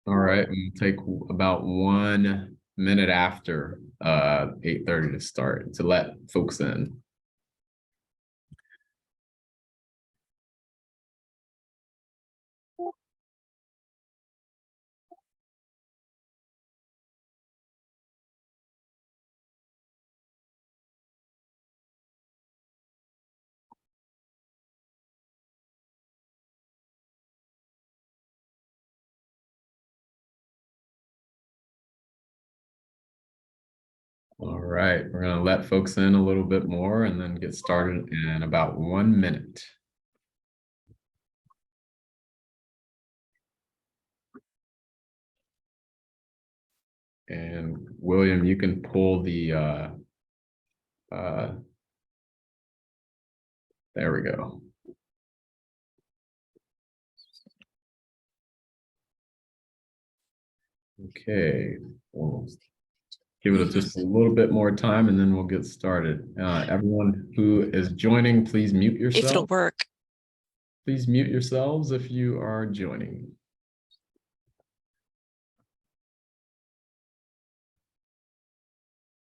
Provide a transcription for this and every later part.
All right, and we'll take about 1 minute after 8:30 to start to let folks in. All right, we're going to let folks in a little bit more and then get started in about 1 minute. And William, you can pull the, there we go. Okay, we'll give it just a little bit more time and then we'll get started. Everyone who is joining, please mute yourself. If it'll work. Please mute yourselves if you are joining.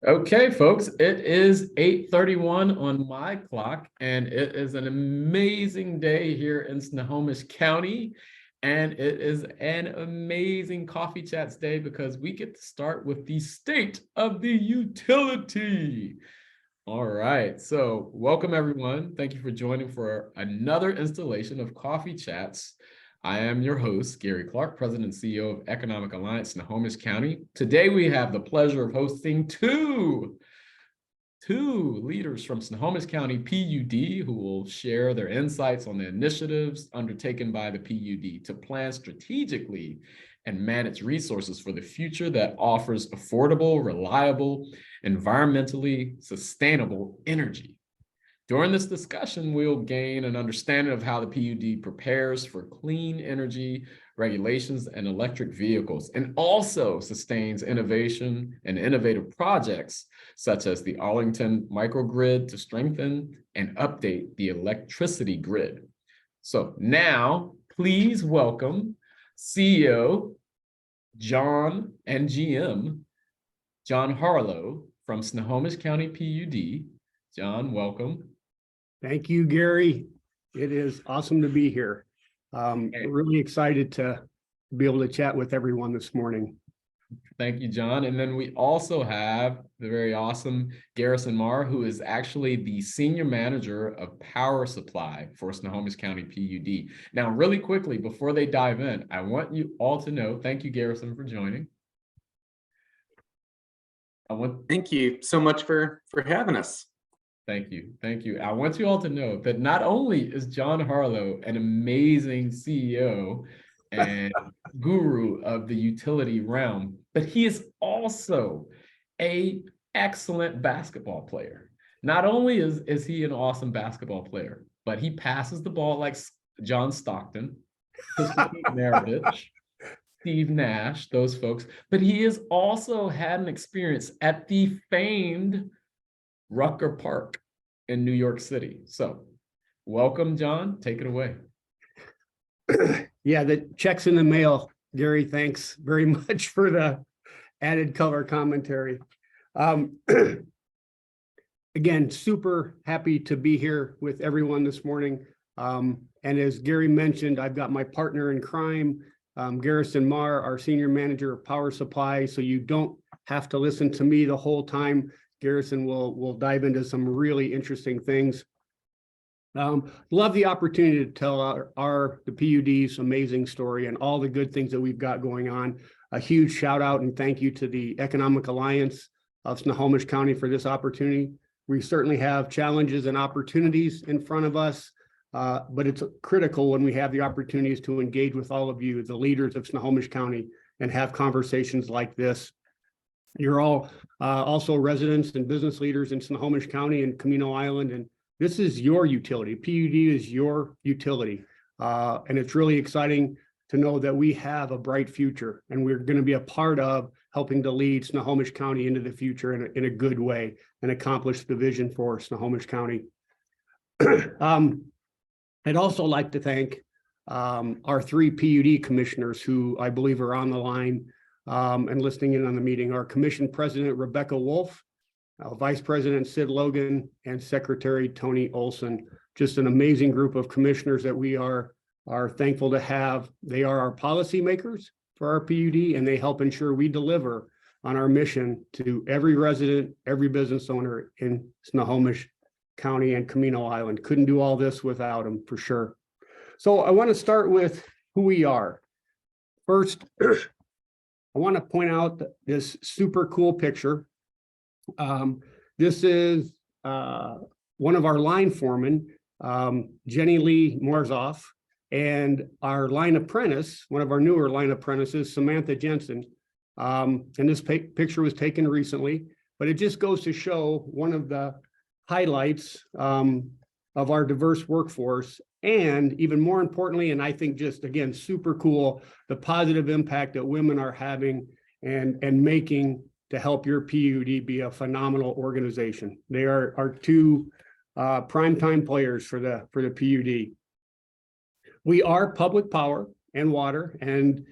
Okay, folks, it is 8:31 on my clock, and it is an amazing day here in Snohomish County. And it is an amazing Coffee Chats day because we get to start with the state of the utility. All right, so welcome everyone. Thank you for joining for another installation of Coffee Chats. I am your host, Gary Clark, President and CEO of Economic Alliance, Snohomish County. Today, we have the pleasure of hosting two leaders from Snohomish County PUD who will share their insights on the initiatives undertaken by the PUD to plan strategically and manage resources for the future that offers affordable, reliable, environmentally sustainable energy. During this discussion, we'll gain an understanding of how the PUD prepares for clean energy regulations and electric vehicles, and also sustains innovation and innovative projects such as the Arlington Microgrid to strengthen and update the electricity grid. So now, please welcome CEO John and GM John Haarlow from Snohomish County PUD. John, welcome. Thank you, Gary. It is awesome to be here. Really excited to be able to chat with everyone this morning. Thank you, John. And then we also have the very awesome Garrison Marr, who is actually the Senior Manager of Power Supply for Snohomish County PUD. Now, really quickly, before they dive in, I want you all to know, thank you, Garrison, for joining. Thank you so much for having us. Thank you. Thank you. I want you all to know that not only is John Haarlow an amazing CEO and guru of the utility realm, but he is also an excellent basketball player. Not only is he an awesome basketball player, but he passes the ball like John Stockton, Maravich, Steve Nash, those folks, but he has also had an experience at the famed Rucker Park in New York City. So welcome, John. Take it away. Yeah, the check's in the mail. Gary, thanks very much for the added color commentary. Again, super happy to be here with everyone this morning. And as Gary mentioned, I've got my partner in crime, Garrison Marr, our Senior Manager of Power Supply. So you don't have to listen to me the whole time. Garrison will dive into some really interesting things. Love the opportunity to tell the PUD's amazing story and all the good things that we've got going on. A huge shout out and thank you to the Economic Alliance of Snohomish County for this opportunity. We certainly have challenges and opportunities in front of us, but it's critical when we have the opportunities to engage with all of you, the leaders of Snohomish County, and have conversations like this. You're all also residents and business leaders in Snohomish County and Camino Island, and this is your utility. PUD is your utility, and it's really exciting to know that we have a bright future, and we're going to be a part of helping to lead Snohomish County into the future in a good way and accomplish the vision for Snohomish County. I'd also like to thank our 3 PUD commissioners who I believe are on the line and listening in on the meeting. Our Commission President, Rebecca Wolf, Vice President Sid Logan, and Secretary Tony Olson. Just an amazing group of commissioners that we are thankful to have. They are our policymakers for our PUD, and they help ensure we deliver on our mission to every resident, every business owner in Snohomish County and Camino Island. Couldn't do all this without them, for sure. So I want to start with who we are. First, I want to point out this super cool picture. This is one of our line foremen, Jenny Lee Morzoff, and our line apprentice, one of our newer line apprentices, Samantha Jensen. And this picture was taken recently, but it just goes to show one of the highlights of our diverse workforce, and even more importantly, and I think just again, super cool, the positive impact that women are having and making to help your PUD be a phenomenal organization. They are our 2 primetime players for the PUD. We are public power and water. And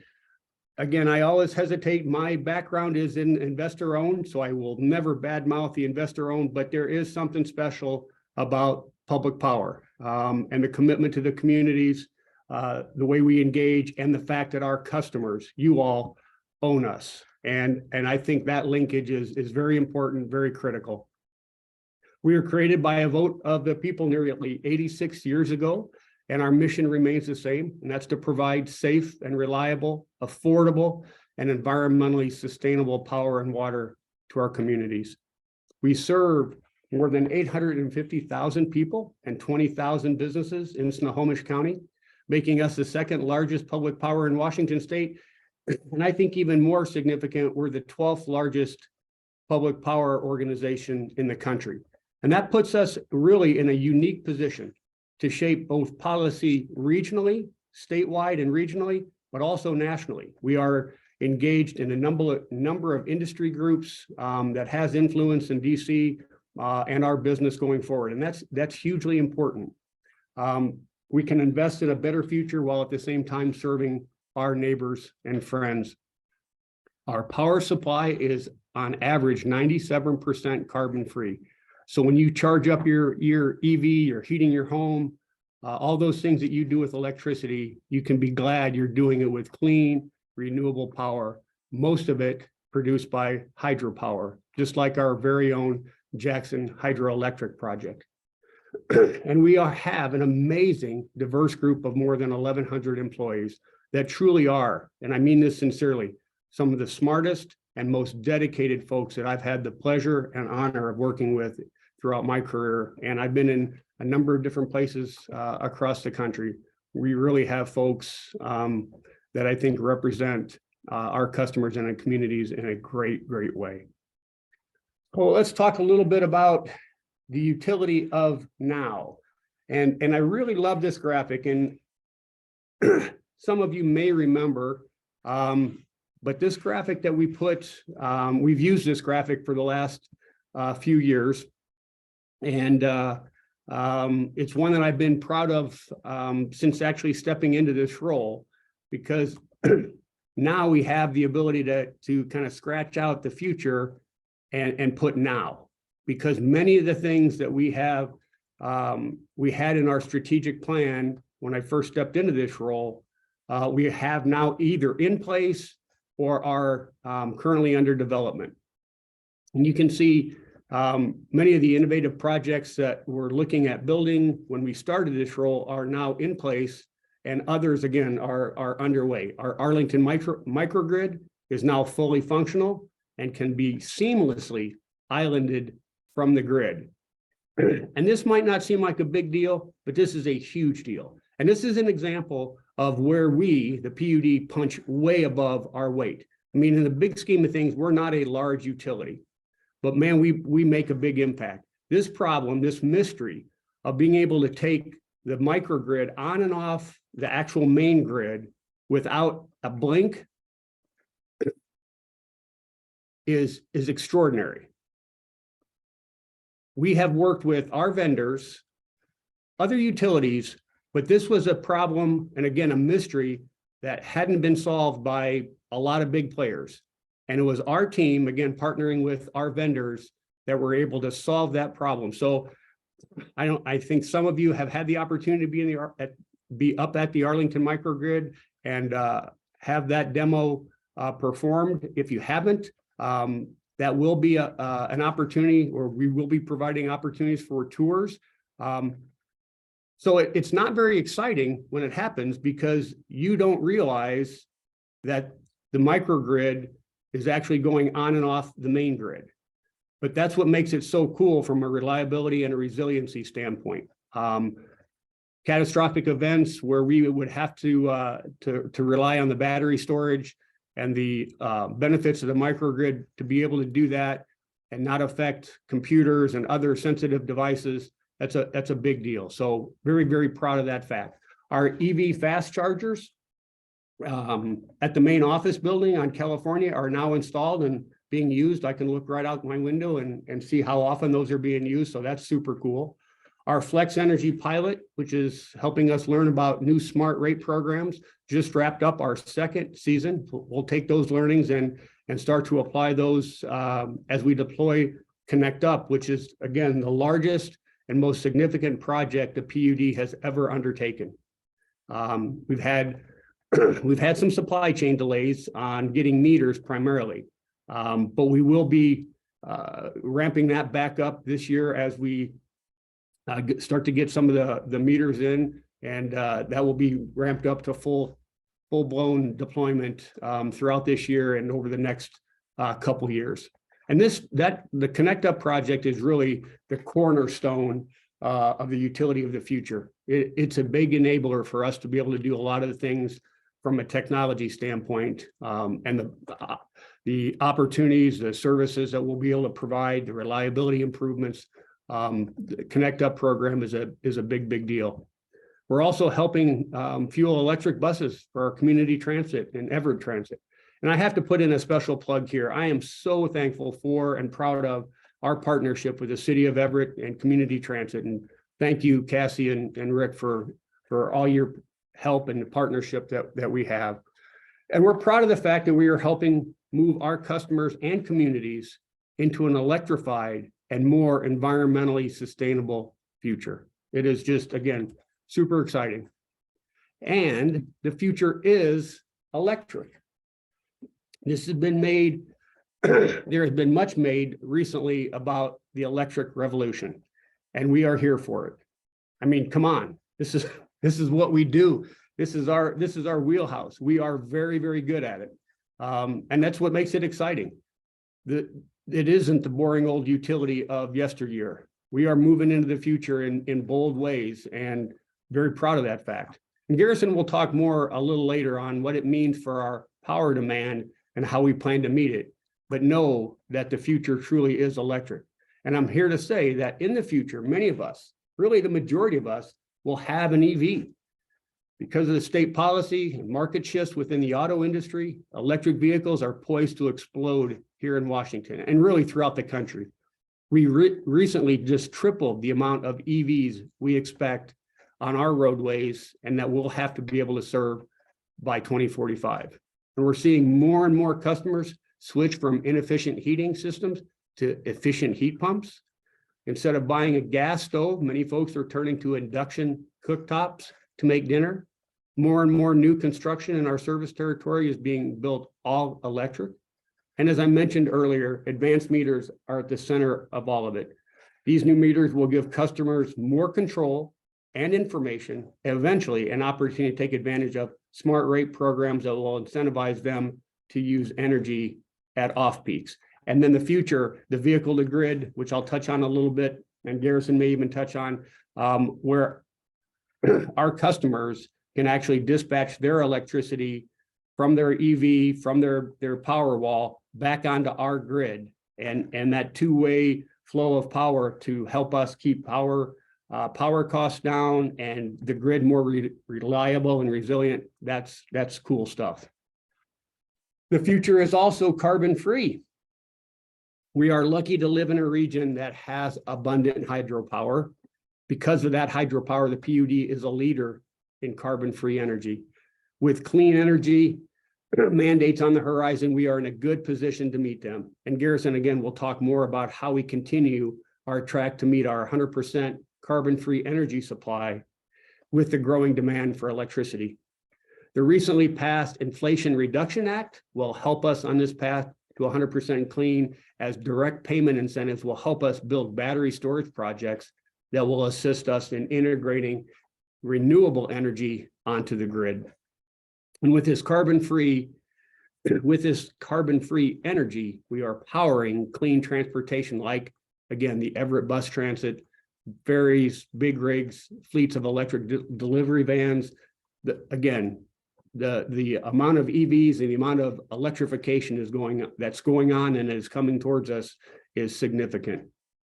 again, I always hesitate. My background is in investor owned, so I will never badmouth the investor owned, but there is something special about public power and the commitment to the communities, the way we engage, and the fact that our customers, you all, own us. And I think that linkage is very important, very critical. We were created by a vote of the people nearly 86 years ago, and our mission remains the same, and that's to provide safe and reliable, affordable, and environmentally sustainable power and water to our communities. We serve more than 850,000 people and 20,000 businesses in Snohomish County, making us the 2nd largest public power in Washington State. And I think even more significant, we're the 12th largest public power organization in the country. And that puts us really in a unique position to shape both policy regionally, statewide and regionally, but also nationally. We are engaged in a number of industry groups that has influence in DC and our business going forward. And that's hugely important. We can invest in a better future while at the same time serving our neighbors and friends. Our power supply is on average 97% carbon free. So when you charge up your EV, you're heating your home, all those things that you do with electricity, you can be glad you're doing it with clean, renewable power, most of it produced by hydropower, just like our very own Jackson hydroelectric project. And we have an amazing diverse group of more than 1,100 employees that truly are, and I mean this sincerely, some of the smartest and most dedicated folks that I've had the pleasure and honor of working with throughout my career. And I've been in a number of different places across the country. We really have folks that I think represent our customers and our communities in a great, great way. Well, let's talk a little bit about the utility of now. And I really love this graphic, and some of you may remember, but this graphic that we put, we've used this graphic for the last few years. And it's one that I've been proud of since actually stepping into this role, because now we have the ability to kind of scratch out the future and put now, because many of the things that we had in our strategic plan when I first stepped into this role, we have now either in place or are currently under development. And you can see many of the innovative projects that we're looking at building when we started this role are now in place, and others again are underway. Our Arlington Microgrid is now fully functional and can be seamlessly islanded from the grid. And this might not seem like a big deal, but this is a huge deal. And this is an example of where we, the PUD, punch way above our weight. I mean, in the big scheme of things, we're not a large utility, but man, we make a big impact. This problem, this mystery of being able to take the microgrid on and off the actual main grid without a blink is extraordinary. We have worked with our vendors, other utilities, But this was a problem, and again, a mystery that hadn't been solved by a lot of big players. And it was our team, again, partnering with our vendors, that were able to solve that problem. So I think some of you have had the opportunity to be up at the Arlington Microgrid and have that demo performed. If you haven't, that will be an opportunity, or we will be providing opportunities for tours. So it's not very exciting when it happens, because you don't realize that the microgrid is actually going on and off the main grid. But that's what makes it so cool from a reliability and a resiliency standpoint. Catastrophic events where we would have to rely on the battery storage and the benefits of the microgrid to be able to do that and not affect computers and other sensitive devices. That's a big deal. So very, very proud of that fact. Our EV fast chargers at the main office building on California are now installed and being used. I can look right out my window and see how often those are being used. So that's super cool. Our Flex Energy pilot, which is helping us learn about new smart rate programs, just wrapped up our second season. We'll take those learnings and start to apply those as we deploy Connect Up, which is, again, the largest and most significant project the PUD has ever undertaken. We've had some supply chain delays on getting meters primarily, but we will be ramping that back up this year as we start to get some of the meters in, and that will be ramped up to full-blown deployment throughout this year and over the next couple years. And the Connect Up project is really the cornerstone of the utility of the future. It's a big enabler for us to be able to do a lot of the things from a technology standpoint, and the opportunities, the services that we'll be able to provide, the reliability improvements. The Connect Up program is a big deal. We're also helping fuel electric buses for our community transit and Everett Transit. And I have to put in a special plug here. I am so thankful for and proud of our partnership with the city of Everett and community transit. And thank you, Cassie and Rick, for all your help and the partnership that we have. And we're proud of the fact that we are helping move our customers and communities into an electrified and more environmentally sustainable future. It is just, again, super exciting. And the future is electric. This has been made, there has been much made recently about the electric revolution, and we are here for it. I mean, come on, this is what we do. This is our wheelhouse. We are very, very good at it. And that's what makes it exciting. It isn't the boring old utility of yesteryear. We are moving into the future in bold ways, and very proud of that fact. And Garrison will talk more a little later on what it means for our power demand and how we plan to meet it. But know that the future truly is electric. And I'm here to say that in the future, many of us, really the majority of us, will have an EV. Because of the state policy and market shifts within the auto industry, electric vehicles are poised to explode here in Washington and really throughout the country. We recently just tripled the amount of EVs we expect on our roadways, and that we'll have to be able to serve by 2045. And we're seeing more and more customers switch from inefficient heating systems to efficient heat pumps. Instead of buying a gas stove, many folks are turning to induction cooktops to make dinner. More and more new construction in our service territory is being built all electric. And as I mentioned earlier, advanced meters are at the center of all of it. These new meters will give customers more control and information, eventually an opportunity to take advantage of smart rate programs that will incentivize them to use energy at off peaks. And then the future, the vehicle to grid, which I'll touch on a little bit, and Garrison may even touch on, where our customers can actually dispatch their electricity from their EV, from their power wall back onto our grid, and that two-way flow of power to help us keep power costs down and the grid more reliable and resilient. That's cool stuff. The future is also carbon-free. We are lucky to live in a region that has abundant hydropower. Because of that hydropower, the PUD is a leader in carbon-free energy. With clean energy mandates on the horizon, we are in a good position to meet them. And Garrison, again, will talk more about how we continue our track to meet our 100% carbon-free energy supply with the growing demand for electricity. The recently passed Inflation Reduction Act will help us on this path to 100% clean, as direct payment incentives will help us build battery storage projects that will assist us in integrating renewable energy onto the grid. And with this carbon-free energy, we are powering clean transportation, like, again, the Everett bus transit, ferries, big rigs, fleets of electric delivery vans. The amount of EVs and the amount of electrification that's going on and is coming towards us is significant.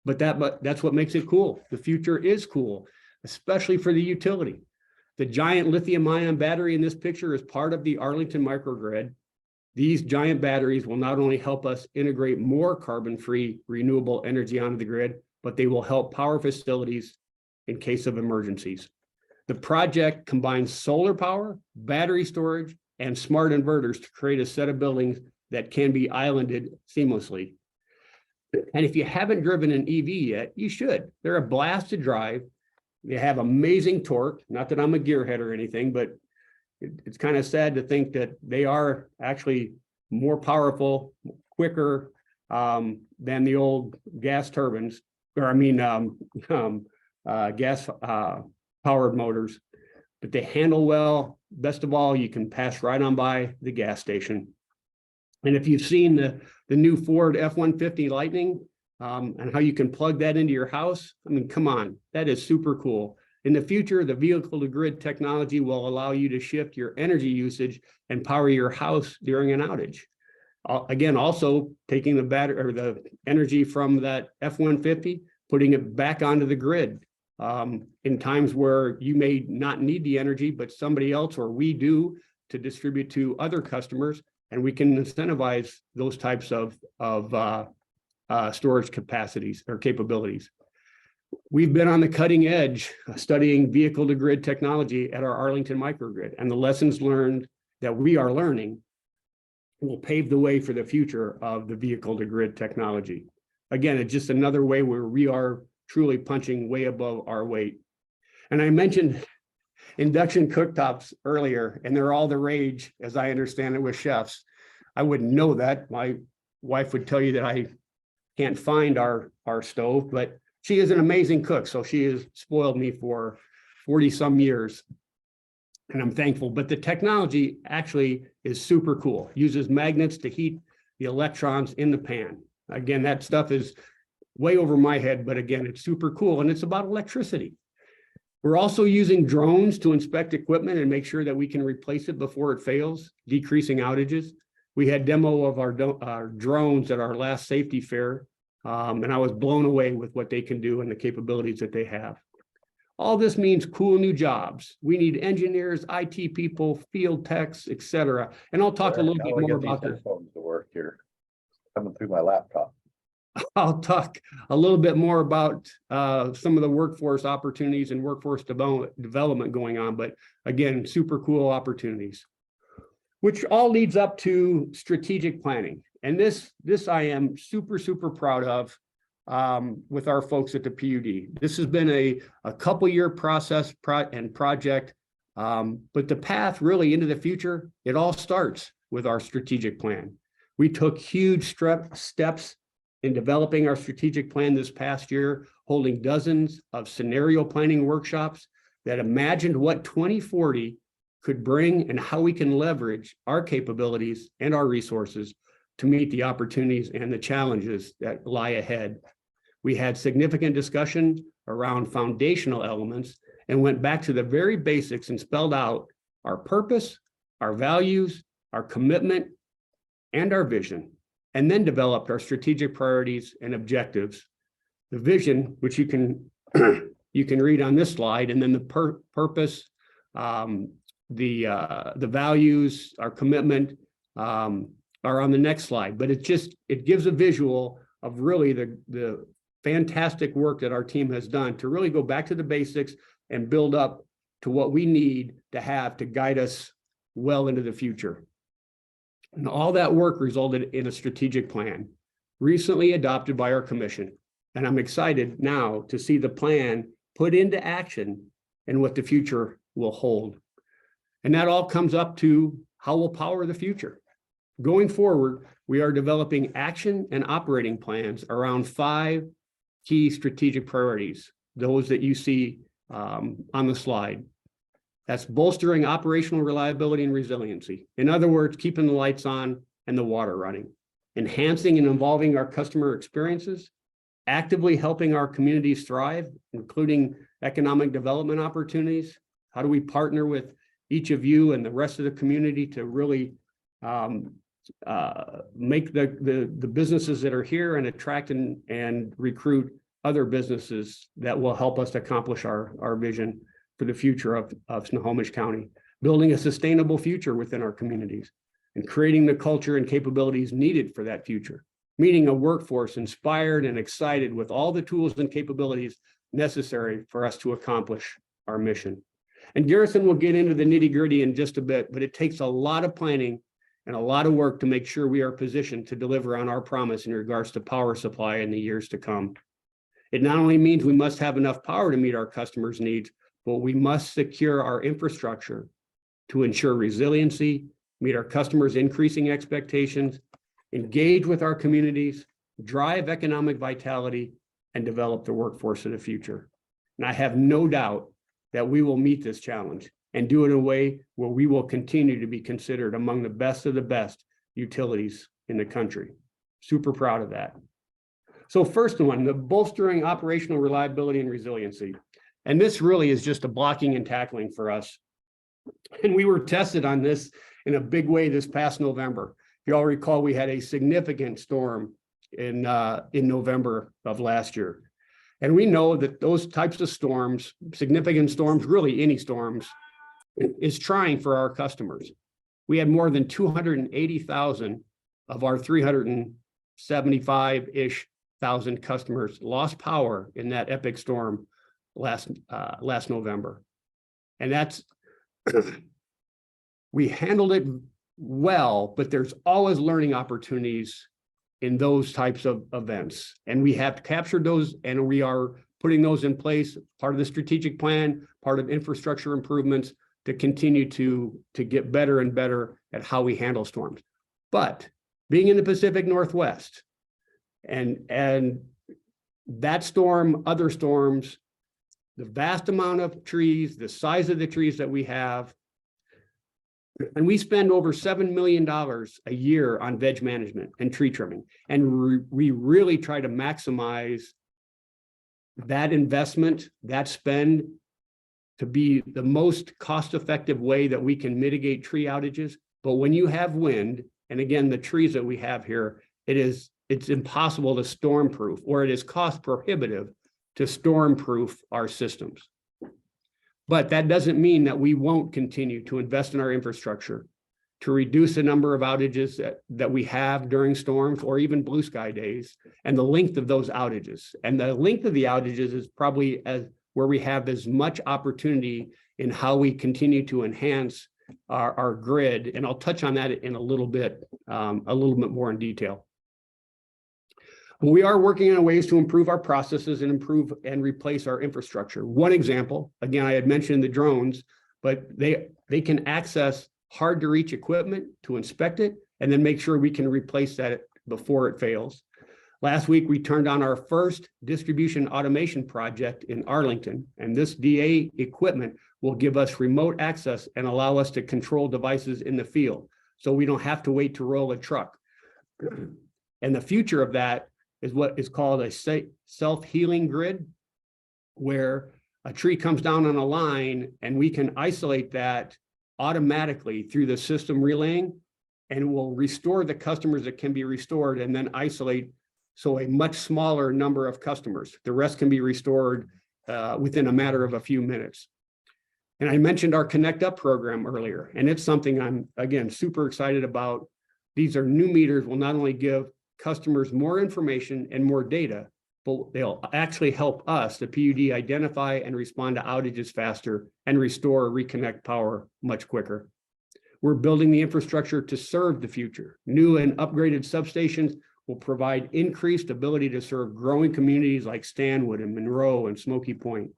But that's what makes it cool. The future is cool, especially for the utility. The giant lithium-ion battery in this picture is part of the Arlington Microgrid. These giant batteries will not only help us integrate more carbon-free renewable energy onto the grid, but they will help power facilities in case of emergencies. The project combines solar power, battery storage, and smart inverters to create a set of buildings that can be islanded seamlessly. And if you haven't driven an EV yet, you should. They're a blast to drive. They have amazing torque. Not that I'm a gearhead or anything, but it's kind of sad to think that they are actually more powerful, quicker than the old gas turbines, or gas powered motors, but they handle well. Best of all, you can pass right on by the gas station. And if you've seen the new Ford F-150 Lightning and how you can plug that into your house, I mean, come on, that is super cool. In the future, the vehicle to grid technology will allow you to shift your energy usage and power your house during an outage. Again, also taking the battery or the energy from that F-150, putting it back onto the grid. In times where you may not need the energy, but somebody else or we do, to distribute to other customers, and we can incentivize those types of storage capacities or capabilities. We've been on the cutting edge studying vehicle to grid technology at our Arlington Microgrid, and the lessons learned that we are learning will pave the way for the future of the vehicle to grid technology. Again, it's just another way where we are truly punching way above our weight. And I mentioned induction cooktops earlier, and they're all the rage, as I understand it, with chefs. I wouldn't know that. My wife would tell you that I can't find our stove, but she is an amazing cook. So she has spoiled me for 40 some years, and I'm thankful. But the technology actually is super cool. Uses magnets to heat the electrons in the pan. Again, that stuff is way over my head, but again, it's super cool, and it's about electricity. We're also using drones to inspect equipment and make sure that we can replace it before it fails, decreasing outages. We had demo of our drones at our last safety fair, and I was blown away with what they can do and the capabilities that they have. All this means cool new jobs. We need engineers, IT people, field techs, etc. And I'll talk a little bit more about that. To work here, coming through my laptop. I'll talk a little bit more about some of the workforce opportunities and workforce development going on, but again, super cool opportunities, which all leads up to strategic planning. And this I am super, super proud of with our folks at the PUD. This has been a couple year process and project, but the path really into the future, it all starts with our strategic plan. We took huge steps in developing our strategic plan this past year, holding dozens of scenario planning workshops that imagined what 2040 could bring and how we can leverage our capabilities and our resources to meet the opportunities and the challenges that lie ahead. We had significant discussion around foundational elements and went back to the very basics and spelled out our purpose, our values, our commitment, and our vision, and then developed our strategic priorities and objectives. The vision, which you can read on this slide, and then the purpose, the values, our commitment are on the next slide. But it gives a visual of really the fantastic work that our team has done to really go back to the basics and build up to what we need to have to guide us well into the future. And all that work resulted in a strategic plan recently adopted by our commission. And I'm excited now to see the plan put into action and what the future will hold. And that all comes up to how we'll power the future. Going forward, we are developing action and operating plans around 5 key strategic priorities, those that you see on the slide. That's bolstering operational reliability and resiliency. In other words, keeping the lights on and the water running, enhancing and evolving our customer experiences, actively helping our communities thrive, including economic development opportunities. How do we partner with each of you and the rest of the community to really make the businesses that are here and attract and recruit other businesses that will help us accomplish our vision for the future of Snohomish County, building a sustainable future within our communities and creating the culture and capabilities needed for that future, meeting a workforce inspired and excited with all the tools and capabilities necessary for us to accomplish our mission. And Garrison will get into the nitty-gritty in just a bit, but it takes a lot of planning and a lot of work to make sure we are positioned to deliver on our promise in regards to power supply in the years to come. It not only means we must have enough power to meet our customers' needs, but we must secure our infrastructure to ensure resiliency, meet our customers' increasing expectations, engage with our communities, drive economic vitality, and develop the workforce of the future. And I have no doubt that we will meet this challenge and do it in a way where we will continue to be considered among the best of the best utilities in the country. Super proud of that. So first one, the bolstering operational reliability and resiliency. And this really is just a blocking and tackling for us. And we were tested on this in a big way this past November. If you all recall, we had a significant storm in November of last year. And we know that those types of storms, significant storms, really any storms, is trying for our customers. We had more than 280,000 of our 375-ish thousand customers lost power in that epic storm last November. And that's, we handled it well, but there's always learning opportunities in those types of events. And we have captured those, and we are putting those in place, part of the strategic plan, part of infrastructure improvements to continue to get better and better at how we handle storms. But being in the Pacific Northwest and that storm, other storms, the vast amount of trees, the size of the trees that we have, and we spend over $7 million a year on veg management and tree trimming. And we really try to maximize that investment, that spend, to be the most cost-effective way that we can mitigate tree outages. But when you have wind, and again, the trees that we have here, it's impossible to storm-proof, or it is cost prohibitive to storm-proof our systems. But that doesn't mean that we won't continue to invest in our infrastructure to reduce the number of outages that we have during storms or even blue sky days, and the length of those outages. And the length of the outages is probably where we have as much opportunity in how we continue to enhance our grid. And I'll touch on that in a little bit more in detail. We are working on ways to improve our processes and improve and replace our infrastructure. One example, again, I had mentioned the drones, but they can access hard to reach equipment to inspect it and then make sure we can replace that before it fails. Last week, we turned on our first distribution automation project in Arlington, and this DA equipment will give us remote access and allow us to control devices in the field, so we don't have to wait to roll a truck. And the future of that is what is called a self-healing grid, where a tree comes down on a line and we can isolate that automatically through the system relaying, and will restore the customers that can be restored, and then isolate so a much smaller number of customers. The rest can be restored within a matter of a few minutes. And I mentioned our Connect Up program earlier, and it's something I'm, again, super excited about. These are new meters, will not only give customers more information and more data, but they'll actually help us, the PUD, identify and respond to outages faster and restore or reconnect power much quicker. We're building the infrastructure to serve the future. New and upgraded substations will provide increased ability to serve growing communities like Stanwood and Monroe and Smoky Point.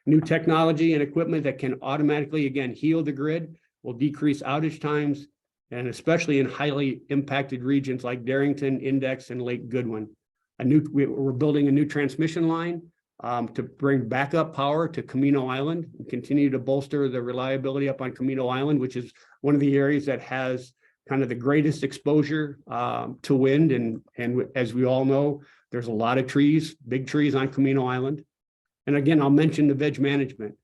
New technology and equipment that can automatically, again, heal the grid will decrease outage times, and especially in highly impacted regions like Darrington, Index, and Lake Goodwin. We're building a new transmission line to bring backup power to Camino Island and continue to bolster the reliability up on Camino Island, which is one of the areas that has kind of the greatest exposure to wind. And as we all know, there's a lot of trees, big trees on Camino Island. And again, I'll mention the veg management.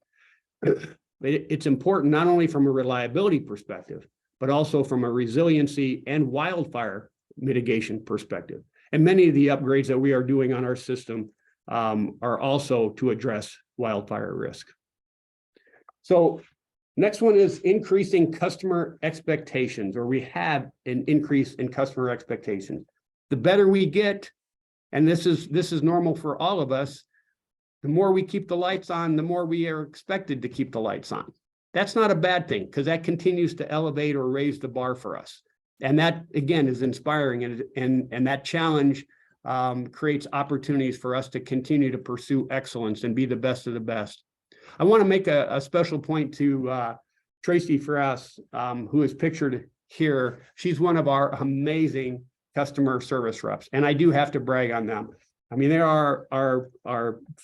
It's important not only from a reliability perspective, but also from a resiliency and wildfire mitigation perspective. And many of the upgrades that we are doing on our system are also to address wildfire risk. So next one is increasing customer expectations, or we have an increase in customer expectations. The better we get, and this is normal for all of us, the more we keep the lights on, the more we are expected to keep the lights on. That's not a bad thing, because that continues to elevate or raise the bar for us. And that, again, is inspiring, and that challenge creates opportunities for us to continue to pursue excellence and be the best of the best. I want to make a special point to Tracy Frass, who is pictured here. She's one of our amazing customer service reps, and I do have to brag on them. I mean, they are our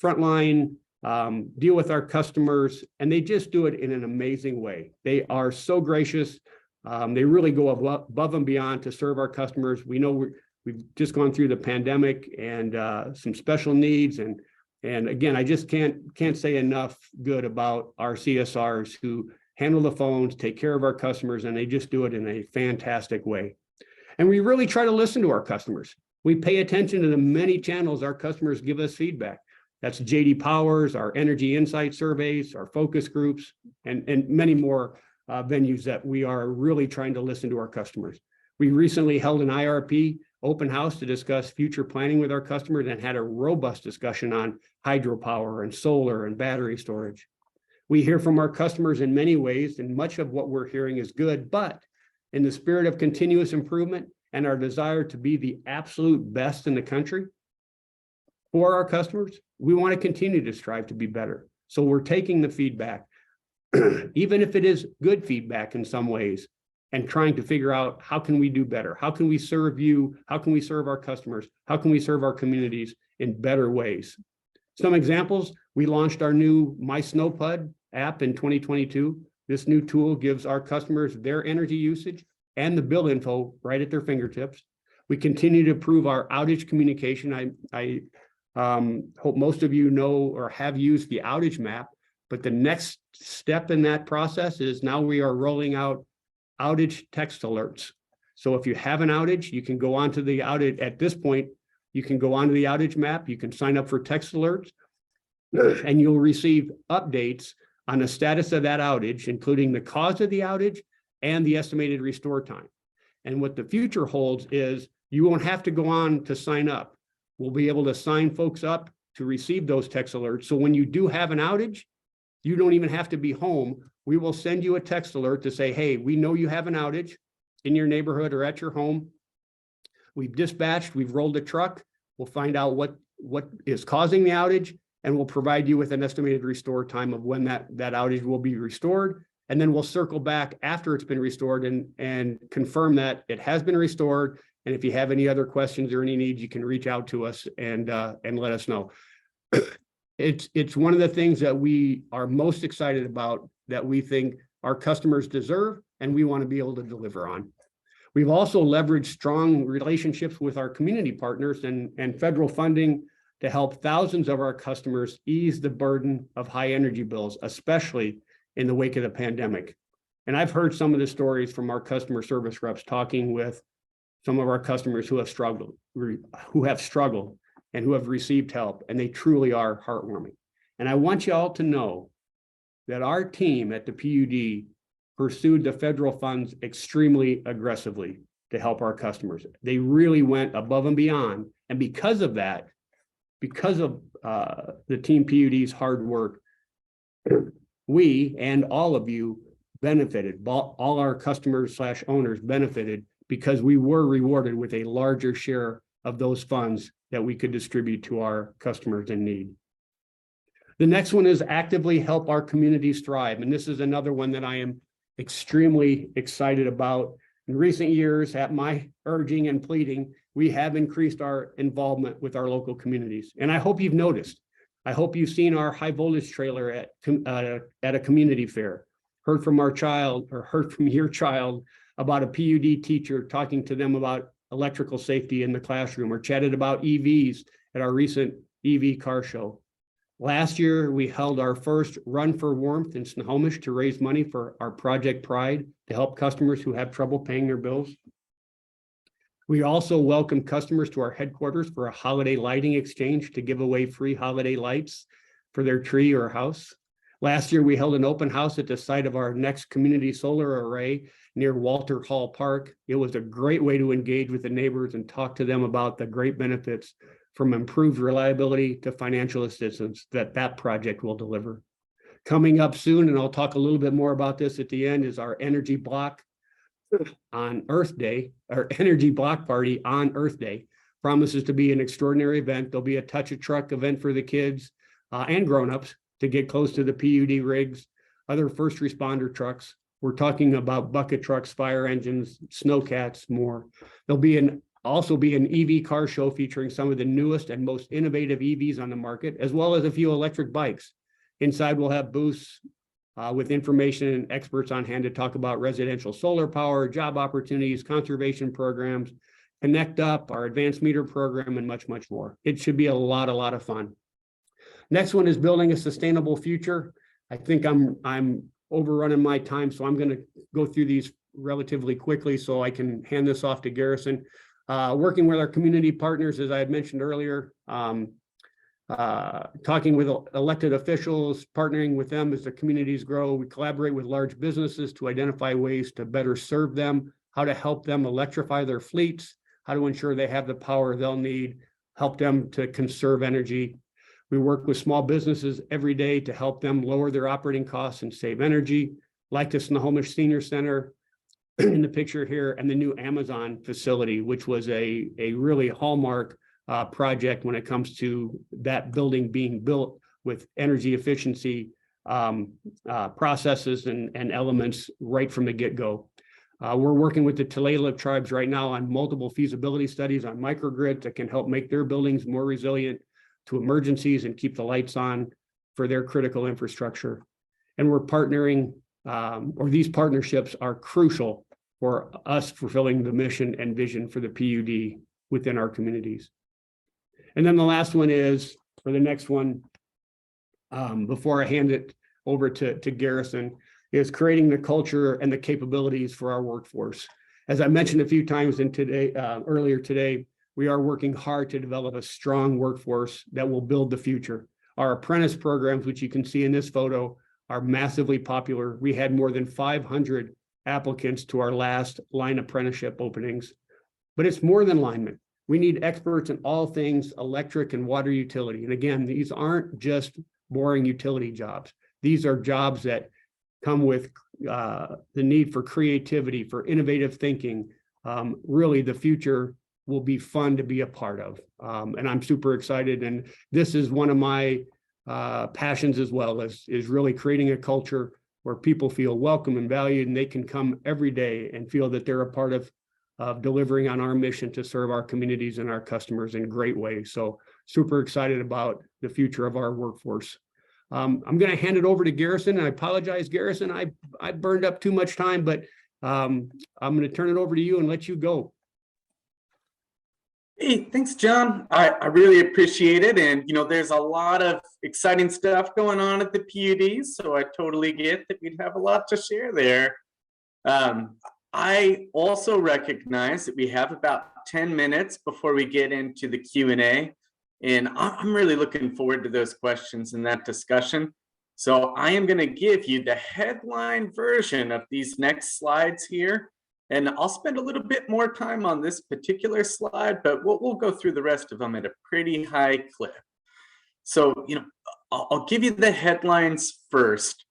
frontline, deal with our customers, and they just do it in an amazing way. They are so gracious. They really go above and beyond to serve our customers. We know we've just gone through the pandemic and some special needs, and again, I just can't say enough good about our CSRs who handle the phones, take care of our customers, and they just do it in a fantastic way. And we really try to listen to our customers. We pay attention to the many channels our customers give us feedback. That's JD Powers, our energy insight surveys, our focus groups, and many more venues that we are really trying to listen to our customers. We recently held an IRP open house to discuss future planning with our customers and had a robust discussion on hydropower and solar and battery storage. We hear from our customers in many ways, and much of what we're hearing is good, but in the spirit of continuous improvement and our desire to be the absolute best in the country for our customers, we want to continue to strive to be better. So we're taking the feedback, even if it is good feedback in some ways, and trying to figure out how can we do better? How can we serve you? How can we serve our customers? How can we serve our communities in better ways? Some examples: we launched our new My Snow PUD app in 2022. This new tool gives our customers their energy usage and the bill info right at their fingertips. We continue to improve our outage communication. I hope most of you know or have used the outage map, but the next step in that process is now we are rolling out outage text alerts. So if you have an outage, you can go onto the outage. At this point, you can go onto the outage map, you can sign up for text alerts, and you'll receive updates on the status of that outage, including the cause of the outage and the estimated restore time. And what the future holds is you won't have to go on to sign up. We'll be able to sign folks up to receive those text alerts. So when you do have an outage, you don't even have to be home. We will send you a text alert to say, hey, we know you have an outage in your neighborhood or at your home. We've dispatched, we've rolled a truck. We'll find out what is causing the outage, and we'll provide you with an estimated restore time of when that outage will be restored. And then we'll circle back after it's been restored and confirm that it has been restored. And if you have any other questions or any needs, you can reach out to us and let us know. It's one of the things that we are most excited about, that we think our customers deserve and we want to be able to deliver on. We've also leveraged strong relationships with our community partners and federal funding to help thousands of our customers ease the burden of high energy bills, especially in the wake of the pandemic. And I've heard some of the stories from our customer service reps talking with some of our customers who have struggled and who have received help, and they truly are heartwarming. And I want you all to know that our team at the PUD pursued the federal funds extremely aggressively to help our customers. They really went above and beyond. And because of that, because of the Team PUD's hard work, we and all of you benefited. All our customers / owners benefited because we were rewarded with a larger share of those funds that we could distribute to our customers in need. The next one is actively help our communities thrive. And this is another one that I am extremely excited about. In recent years, at my urging and pleading, we have increased our involvement with our local communities. And I hope you've noticed. I hope you've seen our high voltage trailer at a community fair, heard from your child about a PUD teacher talking to them about electrical safety in the classroom, or chatted about EVs at our recent EV car show. Last year, we held our first Run for Warmth in Snohomish to raise money for our Project Pride to help customers who have trouble paying their bills. We also welcomed customers to our headquarters for a holiday lighting exchange to give away free holiday lights for their tree or house. Last year, we held an open house at the site of our next community solar array near Walter Hall Park. It was a great way to engage with the neighbors and talk to them about the great benefits from improved reliability to financial assistance that project will deliver. Coming up soon, and I'll talk a little bit more about this at the end, is our energy block on Earth Day, our energy block party on Earth Day. Promises to be an extraordinary event. There'll be a touch a truck event for the kids and grownups to get close to the PUD rigs, other first responder trucks. We're talking about bucket trucks, fire engines, snowcats, more. There'll also be an EV car show featuring some of the newest and most innovative EVs on the market, as well as a few electric bikes. Inside, we'll have booths with information and experts on hand to talk about residential solar power, job opportunities, conservation programs, Connect Up, our advanced meter program, and much, much more. It should be a lot of fun. Next one is building a sustainable future. I think I'm overrunning my time, so I'm going to go through these relatively quickly so I can hand this off to Garrison. Working with our community partners, as I had mentioned earlier, talking with elected officials, partnering with them as the communities grow. We collaborate with large businesses to identify ways to better serve them, how to help them electrify their fleets, how to ensure they have the power they'll need, help them to conserve energy. We work with small businesses every day to help them lower their operating costs and save energy, like the Snohomish Senior Center in the picture here, and the new Amazon facility, which was a really hallmark project when it comes to that building being built with energy efficiency processes and elements right from the get-go. We're working with the Tulalip tribes right now on multiple feasibility studies on microgrids that can help make their buildings more resilient to emergencies and keep the lights on for their critical infrastructure. And we're partnering, or these partnerships are crucial for us fulfilling the mission and vision for the PUD within our communities. And then the last one is, for the next one, before I hand it over to Garrison, is creating the culture and the capabilities for our workforce. As I mentioned a few times earlier today, we are working hard to develop a strong workforce that will build the future. Our apprentice programs, which you can see in this photo, are massively popular. We had more than 500 applicants to our last line apprenticeship openings, but it's more than linemen. We need experts in all things electric and water utility. And again, these aren't just boring utility jobs. These are jobs that come with the need for creativity, for innovative thinking. Really, the future will be fun to be a part of. And I'm super excited. And this is one of my passions as well, is really creating a culture where people feel welcome and valued, and they can come every day and feel that they're a part of delivering on our mission to serve our communities and our customers in great ways. So super excited about the future of our workforce. I'm going to hand it over to Garrison. And I apologize, Garrison, I burned up too much time, but I'm going to turn it over to you and let you go. Hey, thanks, John. I really appreciate it. And, there's a lot of exciting stuff going on at the PUD, so I totally get that we'd have a lot to share there. I also recognize that we have about 10 minutes before we get into the Q&A, and I'm really looking forward to those questions and that discussion. So I am going to give you the headline version of these next slides here. And I'll spend a little bit more time on this particular slide, but we'll go through the rest of them at a pretty high clip. So, I'll give you the headlines first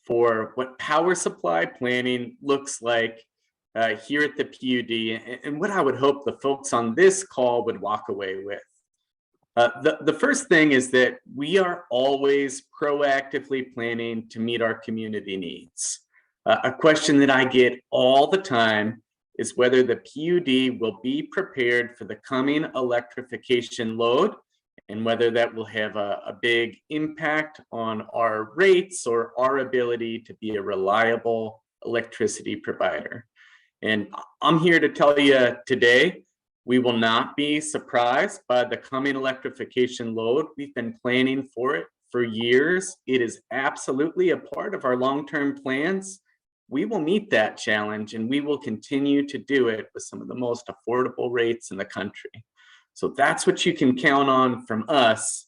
for what power supply planning looks like here at the PUD, and what I would hope the folks on this call would walk away with. The first thing is that we are always proactively planning to meet our community needs. A question that I get all the time is whether the PUD will be prepared for the coming electrification load, and whether that will have a big impact on our rates or our ability to be a reliable electricity provider. And I'm here to tell you today, we will not be surprised by the coming electrification load. We've been planning for it for years. It is absolutely a part of our long-term plans. We will meet that challenge, and we will continue to do it with some of the most affordable rates in the country. So that's what you can count on from us.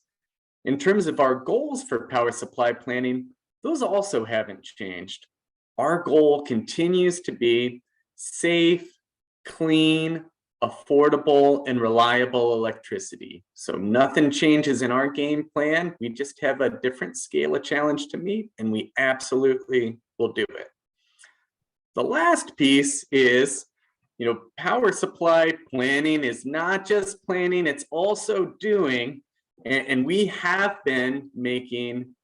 In terms of our goals for power supply planning, those also haven't changed. Our goal continues to be safe, clean, affordable, and reliable electricity. So nothing changes in our game plan. We just have a different scale of challenge to meet, and we absolutely will do it. The last piece is, power supply planning is not just planning, it's also doing. And we have been making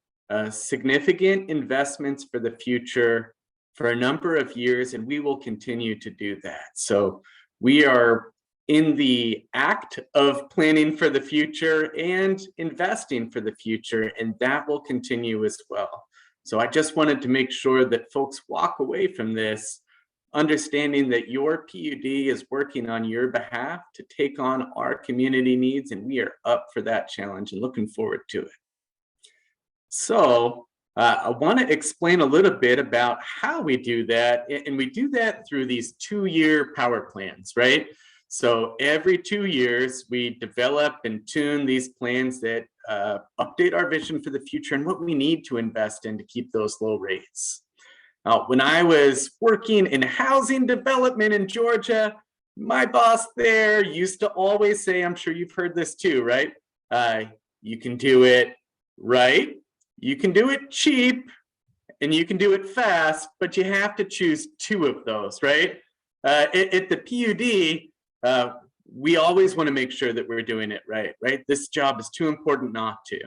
significant investments for the future for a number of years, and we will continue to do that. So we are in the act of planning for the future and investing for the future, and that will continue as well. So I just wanted to make sure that folks walk away from this understanding that your PUD is working on your behalf to take on our community needs, and we are up for that challenge and looking forward to it. So I want to explain a little bit about how we do that, and we do that through these 2-year power plans, right? So every 2 years, we develop and tune these plans that update our vision for the future and what we need to invest in to keep those low rates. When I was working in housing development in Georgia, my boss there used to always say, I'm sure you've heard this too, right? You can do it right, you can do it cheap, and you can do it fast, but you have to choose 2 of those, right? At the PUD, we always want to make sure that we're doing it right? This job is too important not to.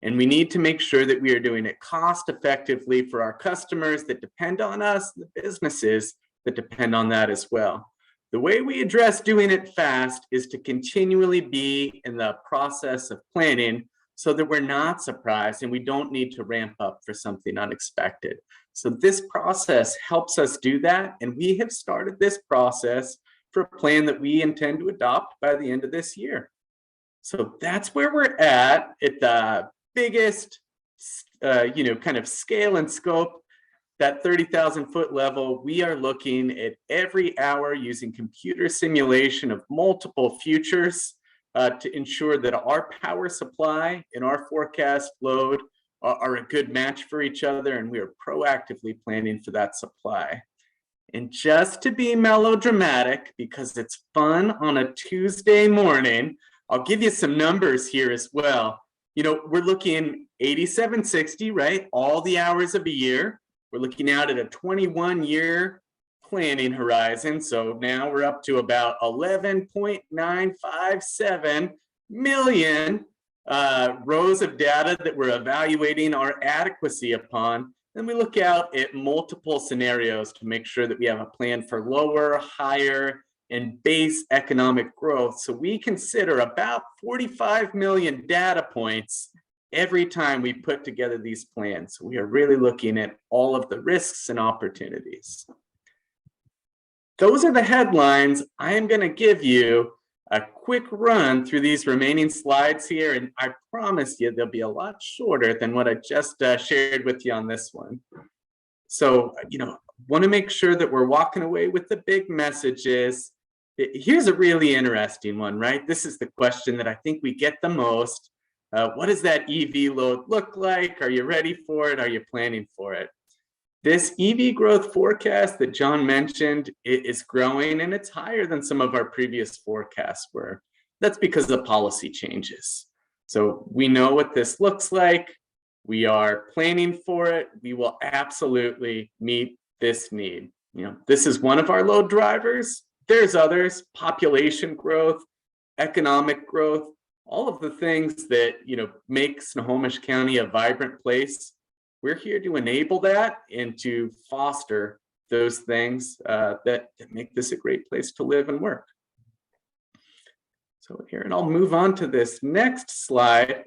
And we need to make sure that we are doing it cost effectively for our customers that depend on us, the businesses that depend on that as well. The way we address doing it fast is to continually be in the process of planning so that we're not surprised and we don't need to ramp up for something unexpected. So this process helps us do that. And we have started this process for a plan that we intend to adopt by the end of this year. So that's where we're at the biggest, kind of scale and scope, that 30,000 foot level. We are looking at every hour using computer simulation of multiple futures to ensure that our power supply and our forecast load are a good match for each other, and we are proactively planning for that supply. And just to be melodramatic, because it's fun on a Tuesday morning, I'll give you some numbers here as well. We're looking 8760, right? All the hours of a year. We're looking out at a 21-year planning horizon. So now we're up to about 11.957 million rows of data that we're evaluating our adequacy upon. Then we look out at multiple scenarios to make sure that we have a plan for lower, higher, and base economic growth. So we consider about 45 million data points every time we put together these plans. So we are really looking at all of the risks and opportunities. Those are the headlines. I am going to give you a quick run through these remaining slides here, and I promise you they'll be a lot shorter than what I just shared with you on this one. So, want to make sure that we're walking away with the big messages. Here's a really interesting one, right? This is the question that I think we get the most. What does that EV load look like? Are you ready for it? Are you planning for it? This EV growth forecast that John mentioned is growing, and it's higher than some of our previous forecasts were. That's because of policy changes. So we know what this looks like. We are planning for it. We will absolutely meet this need. This is one of our load drivers. There's others: population growth, economic growth, all of the things that make Snohomish County a vibrant place. We're here to enable that and to foster those things that make this a great place to live and work. So here, and I'll move on to this next slide,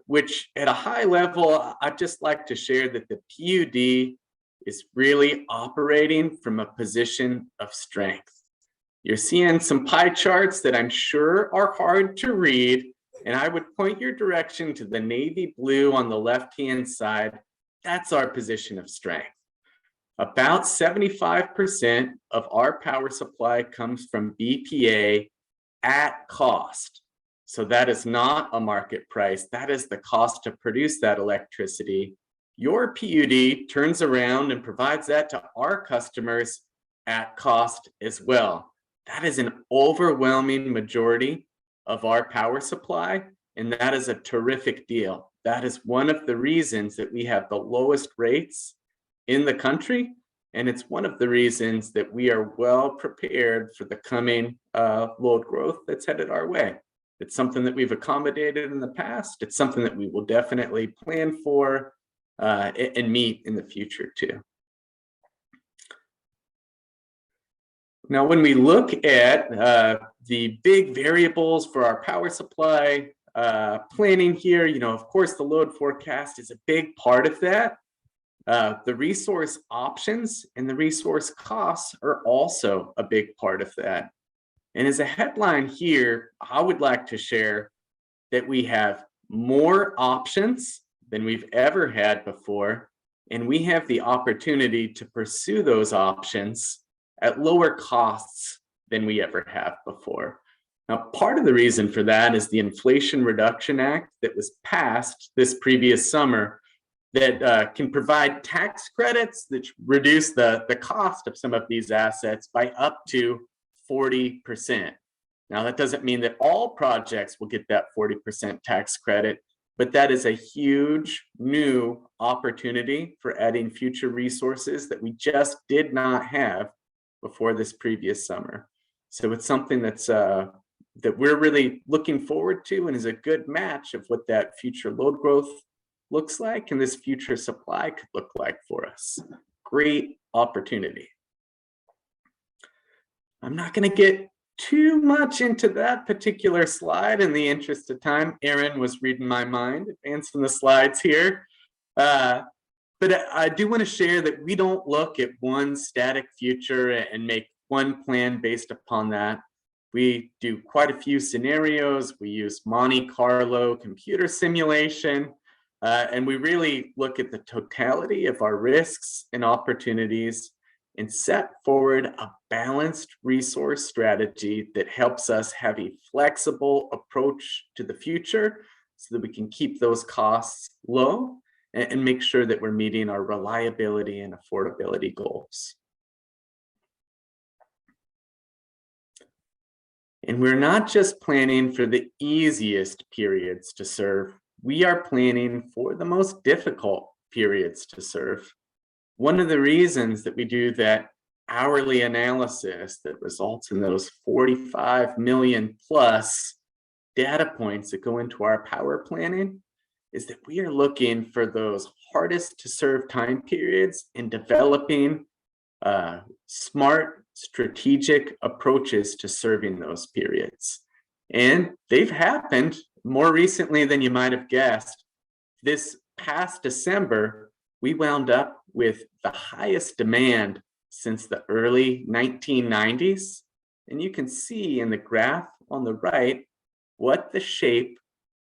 which at a high level, I'd just like to share that the PUD is really operating from a position of strength. You're seeing some pie charts that I'm sure are hard to read, and I would point your direction to the navy blue on the left-hand side. That's our position of strength. About 75% of our power supply comes from BPA at cost. So that is not a market price. That is the cost to produce that electricity. Your PUD turns around and provides that to our customers at cost as well. That is an overwhelming majority of our power supply, and that is a terrific deal. That is one of the reasons that we have the lowest rates in the country, and it's one of the reasons that we are well prepared for the coming load growth that's headed our way. It's something that we've accommodated in the past. It's something that we will definitely plan for and meet in the future too. Now, when we look at the big variables for our power supply planning here, of course, the load forecast is a big part of that. The resource options and the resource costs are also a big part of that. And as a headline here, I would like to share that we have more options than we've ever had before, and we have the opportunity to pursue those options at lower costs than we ever have before. Now, part of the reason for that is the Inflation Reduction Act that was passed this previous summer that can provide tax credits that reduce the cost of some of these assets by up to 40%. Now, that doesn't mean that all projects will get that 40% tax credit, but that is a huge new opportunity for adding future resources that we just did not have before this previous summer. So it's something that's that we're really looking forward to and is a good match of what that future load growth looks like and this future supply could look like for us. Great opportunity. I'm not going to get too much into that particular slide in the interest of time. Aaron was reading my mind, advancing the slides here. But I do want to share that we don't look at one static future and make one plan based upon that. We do quite a few scenarios. We use Monte Carlo computer simulation, and we really look at the totality of our risks and opportunities and set forward a balanced resource strategy that helps us have a flexible approach to the future so that we can keep those costs low and make sure that we're meeting our reliability and affordability goals. And we're not just planning for the easiest periods to serve, we are planning for the most difficult periods to serve. One of the reasons that we do that hourly analysis that results in those 45 million plus data points that go into our power planning is that we are looking for those hardest to serve time periods and developing smart strategic approaches to serving those periods. And they've happened more recently than you might have guessed. This past December, we wound up with the highest demand since the early 1990s. And you can see in the graph on the right what the shape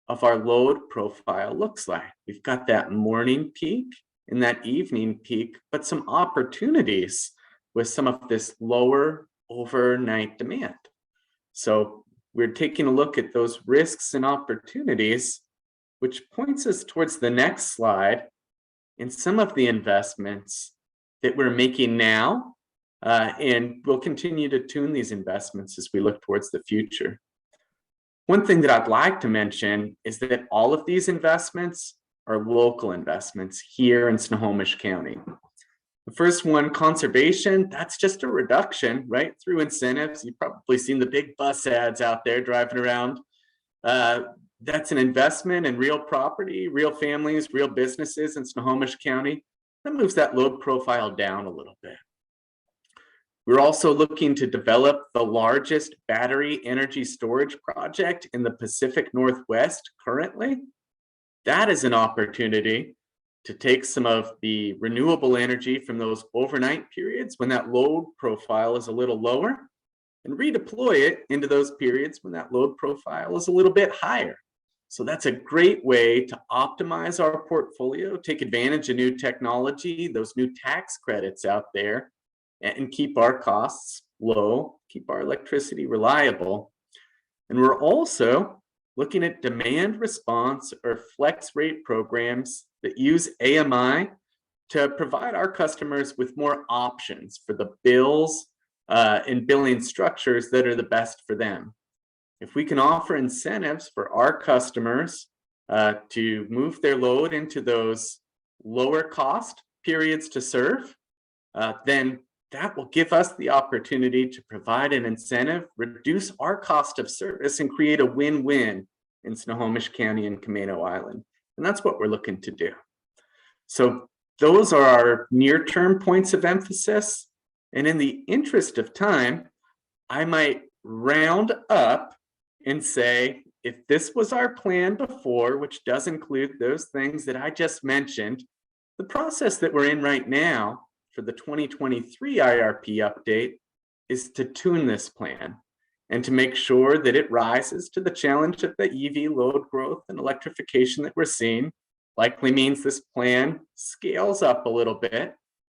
of our load profile looks like. We've got that morning peak and that evening peak, but some opportunities with some of this lower overnight demand. So we're taking a look at those risks and opportunities, which points us towards the next slide in some of the investments that we're making now, and we'll continue to tune these investments as we look towards the future. One thing that I'd like to mention is that all of these investments are local investments here in Snohomish County. The first one, conservation, that's just a reduction, right? Through incentives. You've probably seen the big bus ads out there driving around. That's an investment in real property, real families, real businesses in Snohomish County. That moves that load profile down a little bit. We're also looking to develop the largest battery energy storage project in the Pacific Northwest currently. That is an opportunity to take some of the renewable energy from those overnight periods when that load profile is a little lower and redeploy it into those periods when that load profile is a little bit higher. So that's a great way to optimize our portfolio, take advantage of new technology, those new tax credits out there, and keep our costs low, keep our electricity reliable. And we're also looking at demand response or flex rate programs that use AMI to provide our customers with more options for the bills and billing structures that are the best for them. If we can offer incentives for our customers to move their load into those lower cost periods to serve, then that will give us the opportunity to provide an incentive, reduce our cost of service, and create a win-win in Snohomish County and Camino Island. And that's what we're looking to do. So those are our near-term points of emphasis. And in the interest of time, I might round up and say, if this was our plan before, which does include those things that I just mentioned, the process that we're in right now for the 2023 IRP update is to tune this plan and to make sure that it rises to the challenge of the EV load growth and electrification that we're seeing. Likely means this plan scales up a little bit,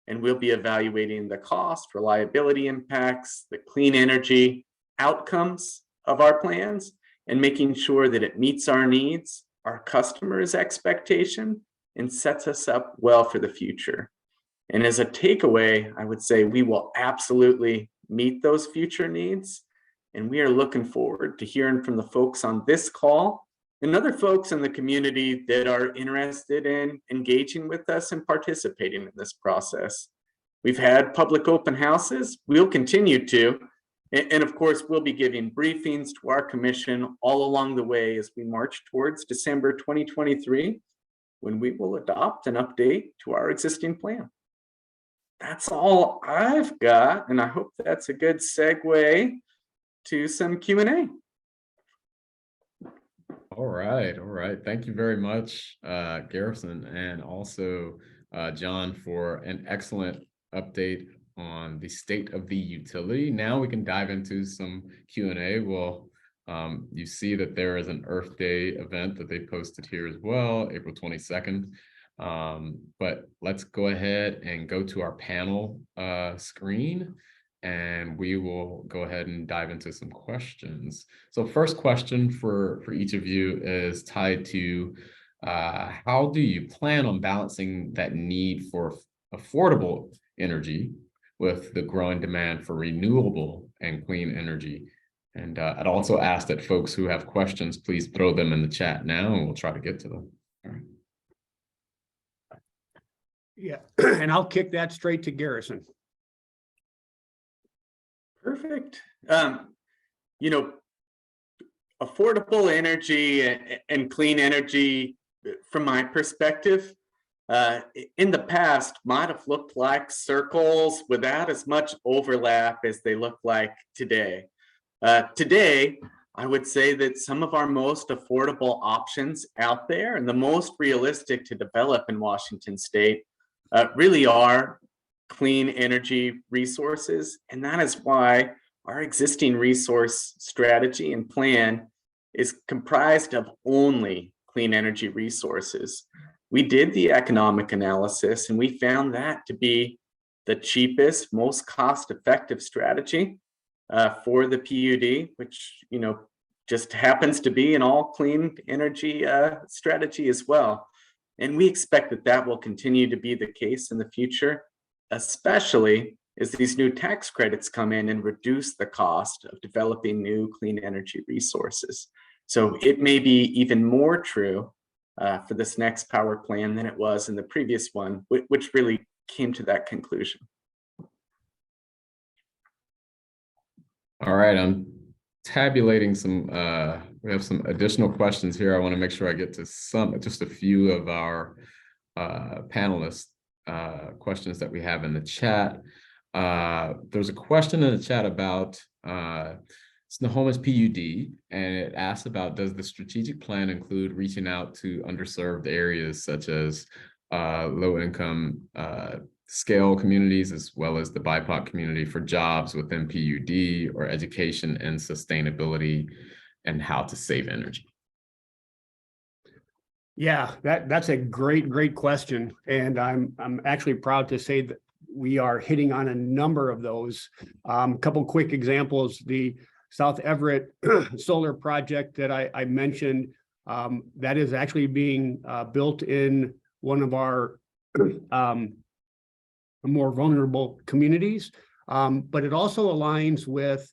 and we'll be evaluating the cost, reliability impacts, the clean energy outcomes of our plans, and making sure that it meets our needs, our customers' expectation, and sets us up well for the future. And as a takeaway, I would say we will absolutely meet those future needs. And we are looking forward to hearing from the folks on this call and other folks in the community that are interested in engaging with us and participating in this process. We've had public open houses. We'll continue to. And of course, we'll be giving briefings to our commission all along the way as we march towards December 2023, when we will adopt an update to our existing plan. That's all I've got, and I hope that's a good segue to some Q&A. All right. Thank you very much, Garrison, and also John, for an excellent update on the state of the utility. Now we can dive into some Q&A. Well, you see that there is an Earth Day event that they posted here as well, April 22nd. But let's go ahead and go to our panel screen, and we will go ahead and dive into some questions. So first question for each of you is tied to how do you plan on balancing that need for affordable energy with the growing demand for renewable and clean energy? And I'd also ask that folks who have questions, please throw them in the chat now, and we'll try to get to them. All right. Yeah, and I'll kick that straight to Garrison. Perfect. Affordable energy and clean energy, from my perspective, in the past might have looked like circles without as much overlap as they look like today. Today, I would say that some of our most affordable options out there and the most realistic to develop in Washington State really are clean energy resources. And that is why our existing resource strategy and plan is comprised of only clean energy resources. We did the economic analysis, and we found that to be the cheapest, most cost-effective strategy for the PUD, which just happens to be an all clean energy strategy as well. And we expect that that will continue to be the case in the future, especially as these new tax credits come in and reduce the cost of developing new clean energy resources. So it may be even more true for this next power plan than it was in the previous one, which really came to that conclusion. All right, I'm tabulating some, we have some additional questions here. I want to make sure I get to just a few of our panelists questions that we have in the chat. There's a question in the chat about Snohomish PUD, and it asks about, does the strategic plan include reaching out to underserved areas such as low-income scale communities, as well as the BIPOC community, for jobs within PUD or education and sustainability and how to save energy? Yeah, that's a great question. And I'm actually proud to say that we are hitting on a number of those. A couple quick examples: the South Everett solar project that I mentioned, that is actually being built in one of our more vulnerable communities. But it also aligns with,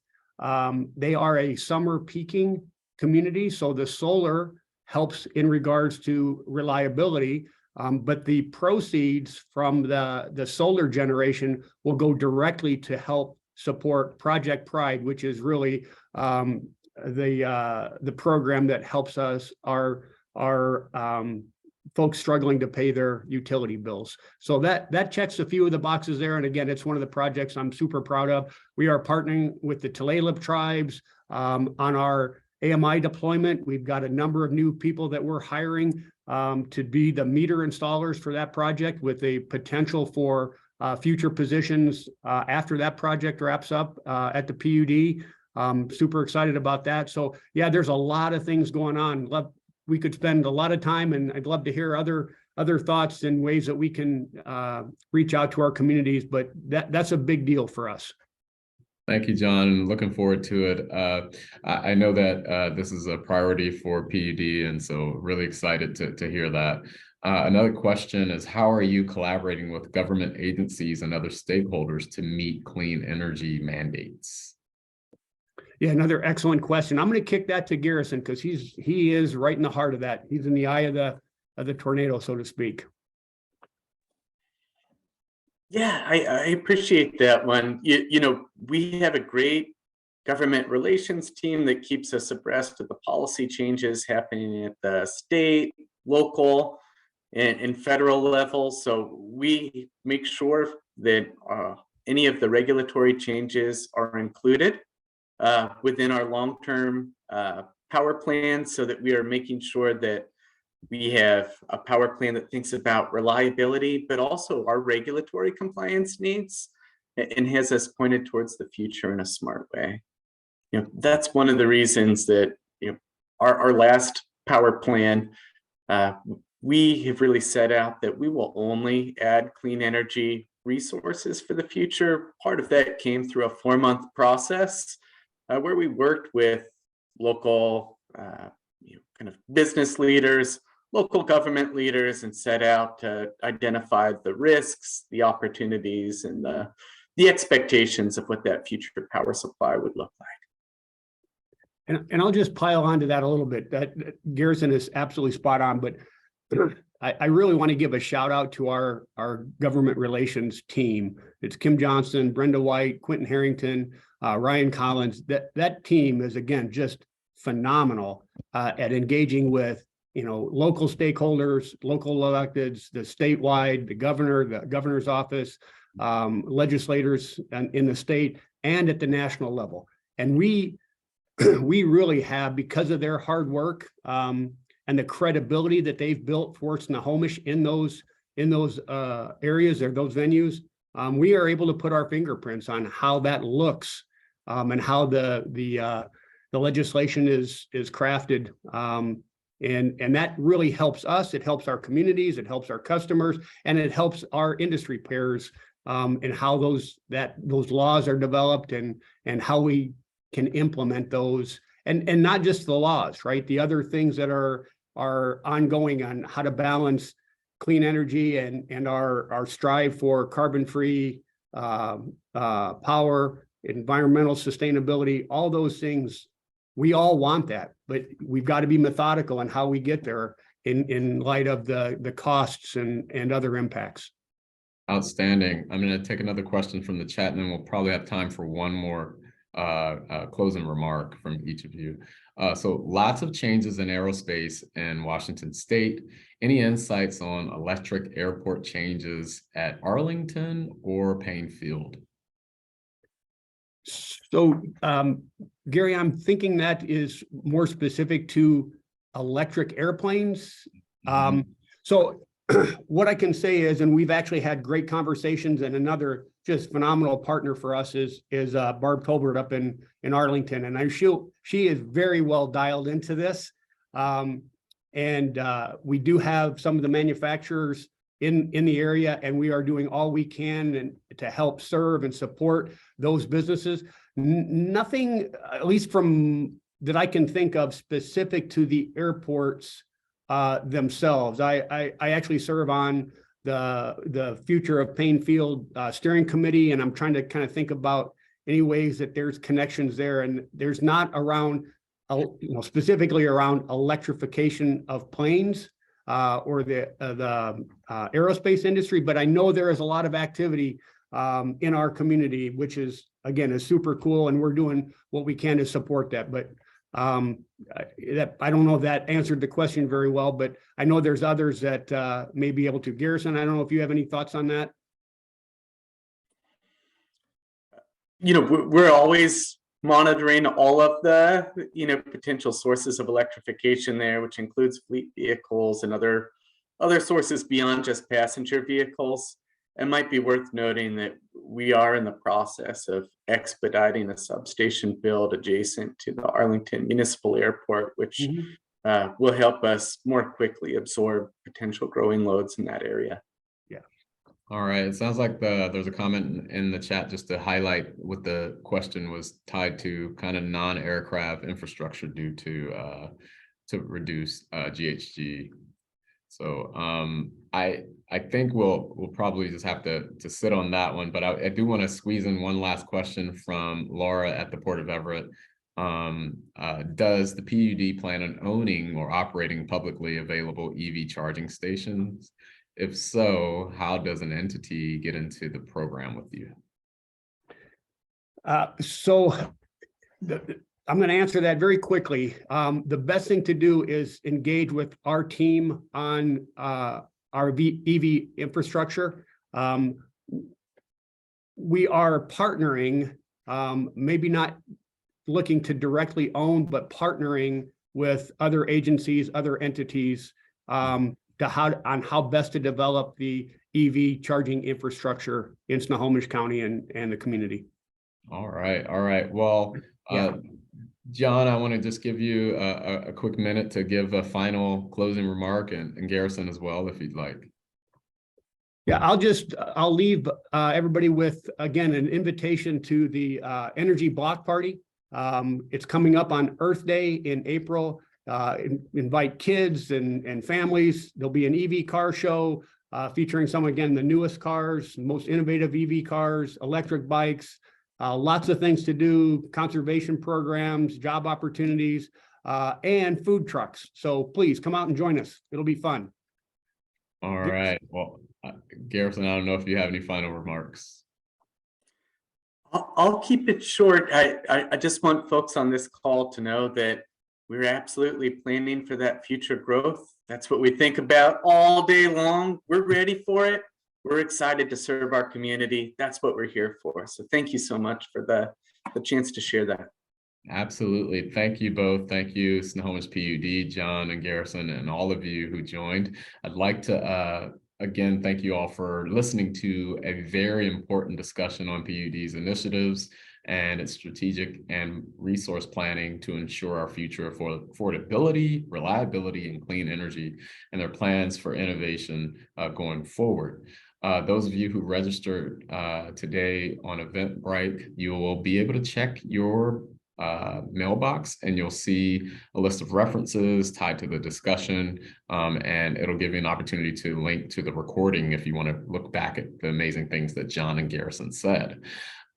they are a summer peaking community. So the solar helps in regards to reliability, but the proceeds from the solar generation will go directly to help support Project Pride, which is really the program that helps us, our folks struggling to pay their utility bills. So that checks a few of the boxes there. And again, it's one of the projects I'm super proud of. We are partnering with the Tulalip tribes on our AMI deployment. We've got a number of new people that we're hiring to be the meter installers for that project, with a potential for future positions after that project wraps up at the PUD. Super excited about that. So yeah, there's a lot of things going on. We could spend a lot of time, and I'd love to hear other thoughts and ways that we can reach out to our communities, but that's a big deal for us. Thank you, John. Looking forward to it. I know that this is a priority for PUD, and so really excited to hear that. Another question is, how are you collaborating with government agencies and other stakeholders to meet clean energy mandates? Yeah, another excellent question. I'm going to kick that to Garrison, because he is right in the heart of that. He's in the eye of the tornado, so to speak. Yeah, I appreciate that one. You know, we have a great government relations team that keeps us abreast of the policy changes happening at the state, local, and federal level. So we make sure that any of the regulatory changes are included within our long-term power plan, so that we are making sure that we have a power plan that thinks about reliability, but also our regulatory compliance needs, and has us pointed towards the future in a smart way. You know, that's one of the reasons that, you know, our last power plan, we have really set out that we will only add clean energy resources for the future. Part of that came through a 4-month process where we worked with local kind of business leaders, local government leaders, and set out to identify the risks, the opportunities, and the expectations of what that future power supply would look like. And I'll just pile onto that a little bit. That Garrison is absolutely spot on, but I really want to give a shout out to our government relations team. It's Kim Johnson, Brenda White, Quentin Harrington, Ryan Collins. That team is, again, just phenomenal at engaging with, you know, local stakeholders, local electeds, the statewide, the governor's office, legislators in the state, and at the national level. And we really have, because of their hard work and the credibility that they've built for Snohomish in those areas or those venues, we are able to put our fingerprints on how that looks and how the legislation is crafted. And that really helps us. It helps our communities, it helps our customers, and it helps our industry pairs and how those laws are developed and how we can implement those, and not just the laws, right? The other things that are ongoing on how to balance clean energy and our strive for carbon-free power, environmental sustainability. All those things we all want that, but we've got to be methodical on how we get there in light of the costs and other impacts. Outstanding. I'm going to take another question from the chat, and then we'll probably have time for one more closing remark from each of you. So lots of changes in aerospace in Washington State. Any insights on electric airport changes at Arlington or Payne Field? So, Gary, I'm thinking that is more specific to electric airplanes. So what I can say is, and we've actually had great conversations, and another just phenomenal partner for us is Barb Colbert up in Arlington, and she is very well dialed into this. And we do have some of the manufacturers in the area, and we are doing all we can to help serve and support those businesses. Nothing, at least from that I can think of, specific to the airports themselves. I actually serve on the Future of Payne Field steering committee, and I'm trying to kind of think about any ways that there's connections there, and there's not around, specifically around electrification of planes or the aerospace industry, but I know there is a lot of activity in our community, which is, again, is super cool, and we're doing what we can to support that. But that, I don't know if that answered the question very well, but I know there's others that may be able to. Garrison, I don't know if you have any thoughts on that. We're always monitoring all of the, potential sources of electrification there, which includes fleet vehicles and other sources beyond just passenger vehicles. It might be worth noting that we are in the process of expediting a substation build adjacent to the Arlington Municipal Airport, which will help us more quickly absorb potential growing loads in that area. All right. It sounds like there's a comment in the chat just to highlight what the question was tied to, kind of non-aircraft infrastructure due to reduce GHG. So I think we'll probably just have to sit on that one, but I do want to squeeze in one last question from Laura at the Port of Everett. Does the PUD plan on owning or operating publicly available EV charging stations? If so, how does an entity get into the program with you? I'm going to answer that very quickly. The best thing to do is engage with our team on our EV infrastructure. We are partnering, maybe not looking to directly own, but partnering with other agencies, other entities, on how best to develop the EV charging infrastructure in Snohomish County and the community. All right. Well, John, I want to just give you a quick minute to give a final closing remark, and Garrison as well, if you'd like. Yeah, I'll leave everybody with, again, an invitation to the Energy Block Party. It's coming up on Earth Day in April. Invite kids and families. There'll be an EV car show featuring some, again, the newest cars, most innovative EV cars, electric bikes, lots of things to do, conservation programs, job opportunities, and food trucks. So please come out and join us. It'll be fun. All right. Well, Garrison, I don't know if you have any final remarks. I'll keep it short. I just want folks on this call to know that we're absolutely planning for that future growth. That's what we think about all day long. We're ready for it. We're excited to serve our community. That's what we're here for. So thank you so much for the chance to share that. Absolutely. Thank you both. Thank you, Snohomish PUD, John and Garrison, and all of you who joined. I'd like to, again, thank you all for listening to a very important discussion on PUD's initiatives and its strategic and resource planning to ensure our future for affordability, reliability, and clean energy, and their plans for innovation going forward. Those of you who registered today on Eventbrite, you will be able to check your mailbox, and you'll see a list of references tied to the discussion, and it'll give you an opportunity to link to the recording if you want to look back at the amazing things that John and Garrison said.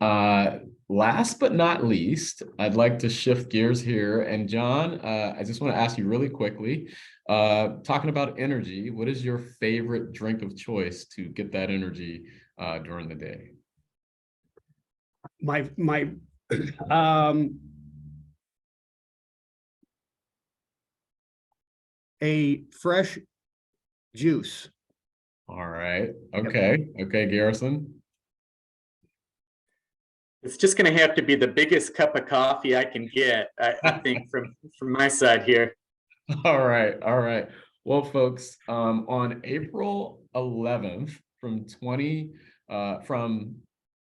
Last but not least, I'd like to shift gears here. And John, I just want to ask you really quickly, talking about energy, what is your favorite drink of choice to get that energy during the day? A fresh juice. All right. Okay. Okay, Garrison. It's just going to have to be the biggest cup of coffee I can get, I think, from my side here. All right. All right. Well, folks, on April 11th from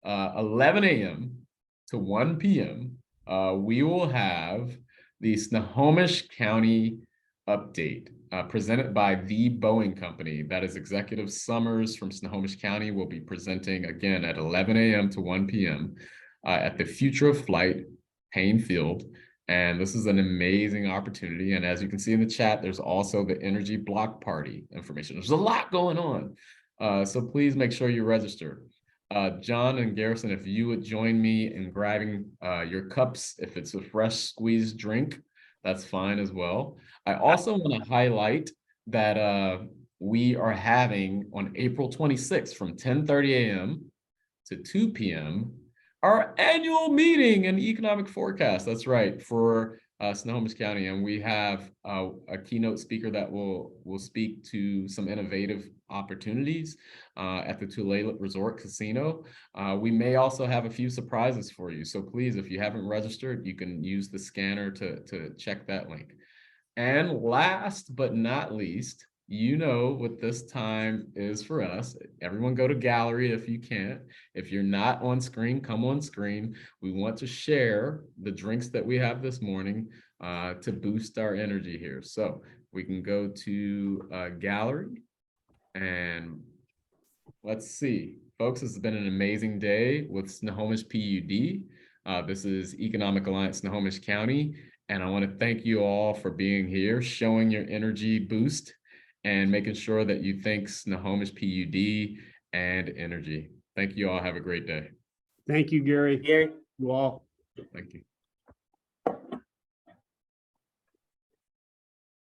11 a.m. to 1 p.m., we will have the Snohomish County update presented by The Boeing Company. That is Executive Summers from Snohomish County will be presenting again at 11 a.m. to 1 p.m. At the Future of Flight Payne Field. And this is an amazing opportunity. And as you can see in the chat, there's also the Energy Block Party information. There's a lot going on. So please make sure you register. John and Garrison, if you would join me in grabbing your cups, if it's a fresh squeezed drink, that's fine as well. I also want to highlight that we are having on April 26th from 10:30 a.m. to 2 p.m. our annual meeting and economic forecast. That's right, for Snohomish County. And we have a keynote speaker that will speak to some innovative opportunities at the Tulalip Resort Casino. We may also have a few surprises for you. So please, if you haven't registered, you can use the scanner to check that link. And last but not least, you know what this time is for us. Everyone go to gallery if you can't. If you're not on screen, come on screen. We want to share the drinks that we have this morning to boost our energy here. So we can go to gallery and let's see. Folks, this has been an amazing day with Snohomish PUD. This is Economic Alliance Snohomish County. And I want to thank you all for being here, showing your energy boost and making sure that you thank Snohomish PUD and energy. Thank you all. Have a great day. Thank you, Gary. Gary. You all. Thank you.